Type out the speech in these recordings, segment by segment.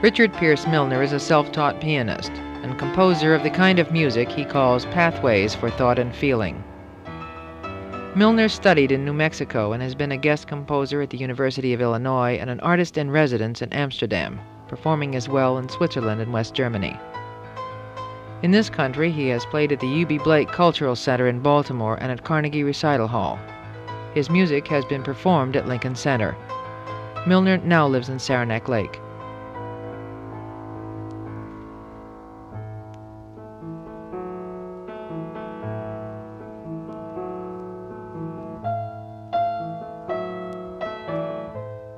Richard Pierce Milner is a self-taught pianist and composer of the kind of music he calls pathways for thought and feeling. Milner studied in New Mexico and has been a guest composer at the University of Illinois and an artist in residence in Amsterdam, performing as well in Switzerland and West Germany. In this country, he has played at the U.B. Blake Cultural Center in Baltimore and at Carnegie Recital Hall. His music has been performed at Lincoln Center. Milner now lives in Saranac Lake.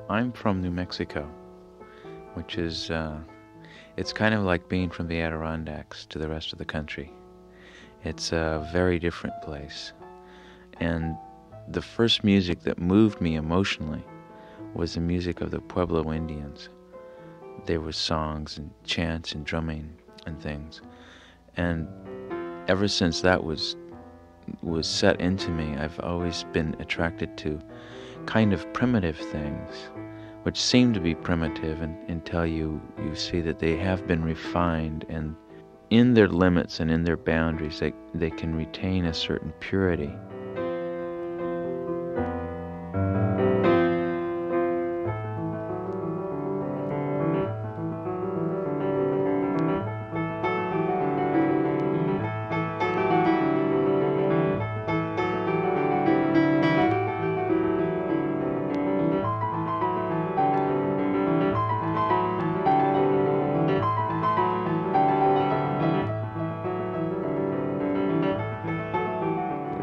I'm from New Mexico, which is, it's kind of like being from the Adirondacks to the rest of the country. It's a very different place. And the first music that moved me emotionally was the music of the Pueblo Indians. There were songs and chants and drumming and things. And ever since that was set into me, I've always been attracted to kind of primitive things, which seem to be primitive until you see that they have been refined, and in their limits and in their boundaries they can retain a certain purity.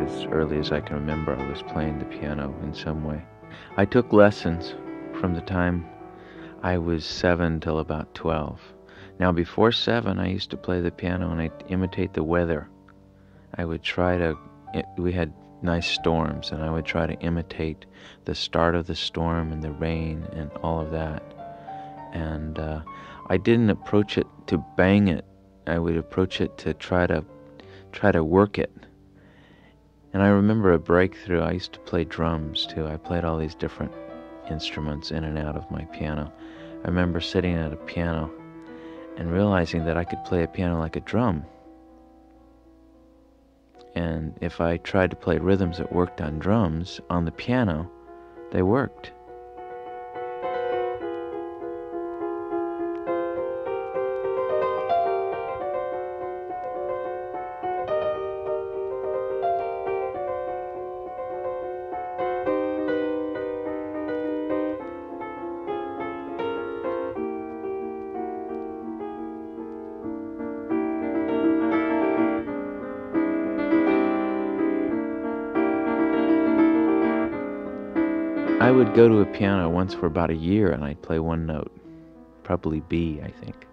As early as I can remember, I was playing the piano in some way. I took lessons from the time I was 7 till about 12. Now, before 7, I used to play the piano and I'd imitate the weather. I would try to, we had nice storms, and I would try to imitate the start of the storm and the rain and all of that. And I didn't approach it to bang it. I would approach it to try to work it. And I remember a breakthrough. I used to play drums too. I played all these different instruments in and out of my piano. I remember sitting at a piano and realizing that I could play a piano like a drum. And if I tried to play rhythms that worked on drums on the piano, they worked. I would go to a piano once for about a year and I'd play one note, probably B, I think.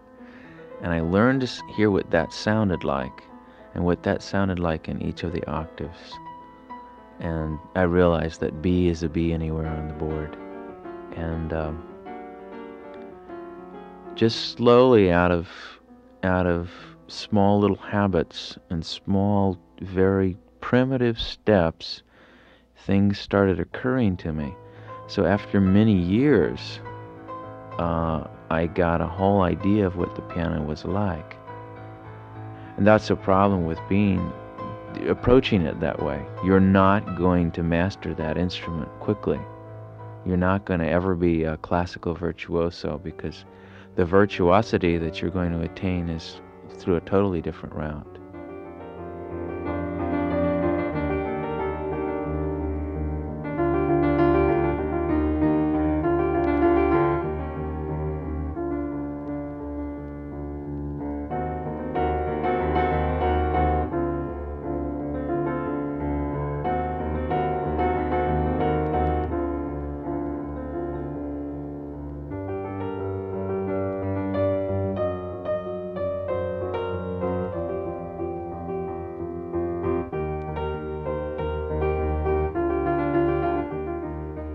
And I learned to hear what that sounded like and what that sounded like in each of the octaves. And I realized that B is a B anywhere on the board. And just slowly out of small little habits and small, very primitive steps, things started occurring to me. So after many years, I got a whole idea of what the piano was like. And that's the problem with approaching it that way. You're not going to master that instrument quickly. You're not going to ever be a classical virtuoso, because the virtuosity that you're going to attain is through a totally different route.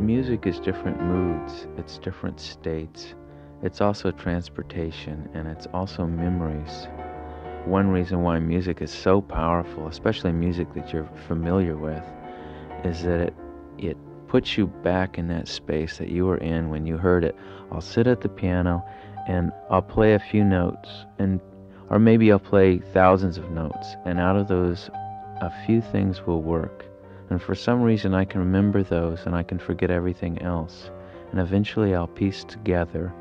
Music is different moods, it's different states, it's also transportation, and it's also memories. One reason why music is so powerful, especially music that you're familiar with, is that it puts you back in that space that you were in when you heard it. I'll sit at the piano and I'll play a few notes, or maybe I'll play thousands of notes, and out of those, a few things will work. And for some reason, I can remember those, and I can forget everything else. And eventually, I'll piece together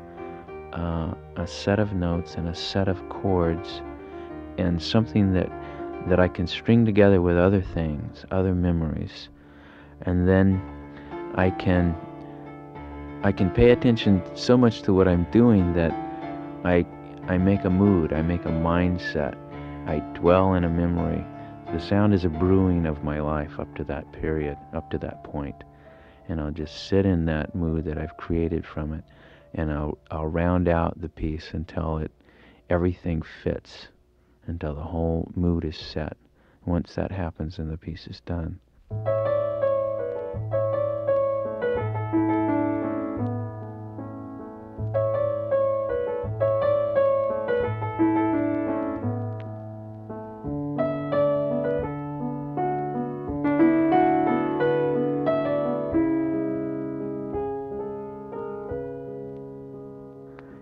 a set of notes and a set of chords, and something that I can string together with other things, other memories, and then I can pay attention so much to what I'm doing that I make a mood, I make a mindset, I dwell in a memory. The sound is a brewing of my life up to that period, up to that point, and I'll just sit in that mood that I've created from it, and I'll round out the piece until everything fits, until the whole mood is set. Once that happens, then the piece is done.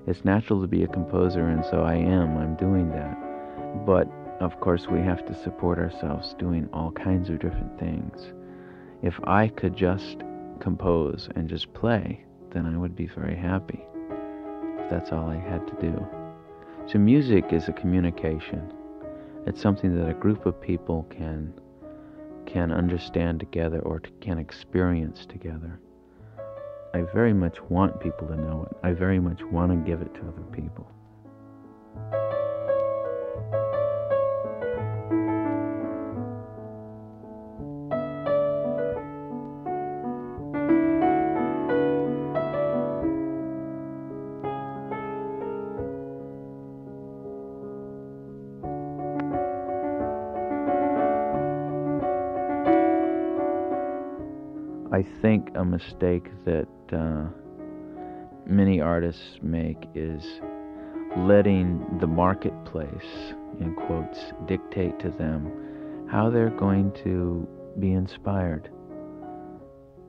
It's natural to be a composer, and so I'm doing that. But, of course, we have to support ourselves doing all kinds of different things. If I could just compose and just play, then I would be very happy. That's all I had to do. So music is a communication. It's something that a group of people can understand together, or can experience together. I very much want people to know it. I very much want to give it to other people. I think a mistake that many artists make is letting the marketplace, in quotes, dictate to them how they're going to be inspired.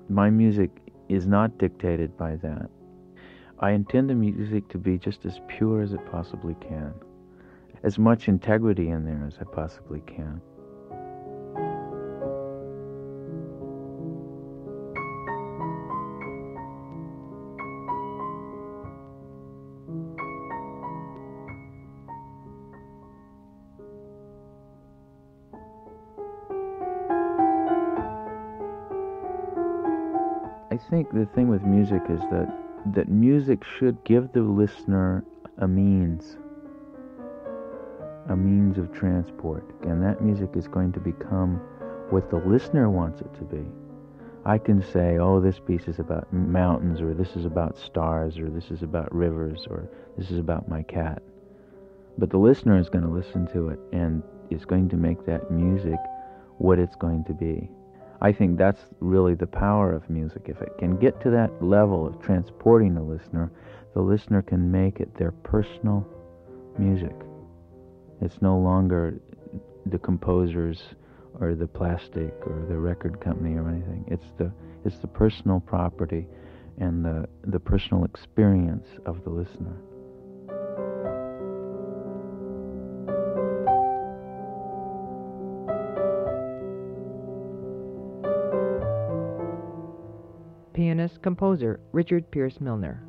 My music is not dictated by that. I intend the music to be just as pure as it possibly can, as much integrity in there as I possibly can. I think the thing with music is that music should give the listener a means of transport, and that music is going to become what the listener wants it to be. I can say, oh, this piece is about mountains, or this is about stars, or this is about rivers, or this is about my cat. But the listener is going to listen to it and is going to make that music what it's going to be. I think that's really the power of music. If it can get to that level of transporting the listener can make it their personal music. It's no longer the composer's or the plastic or the record company or anything. It's the personal property and the personal experience of the listener. Pianist-composer Richard Pierce Milner.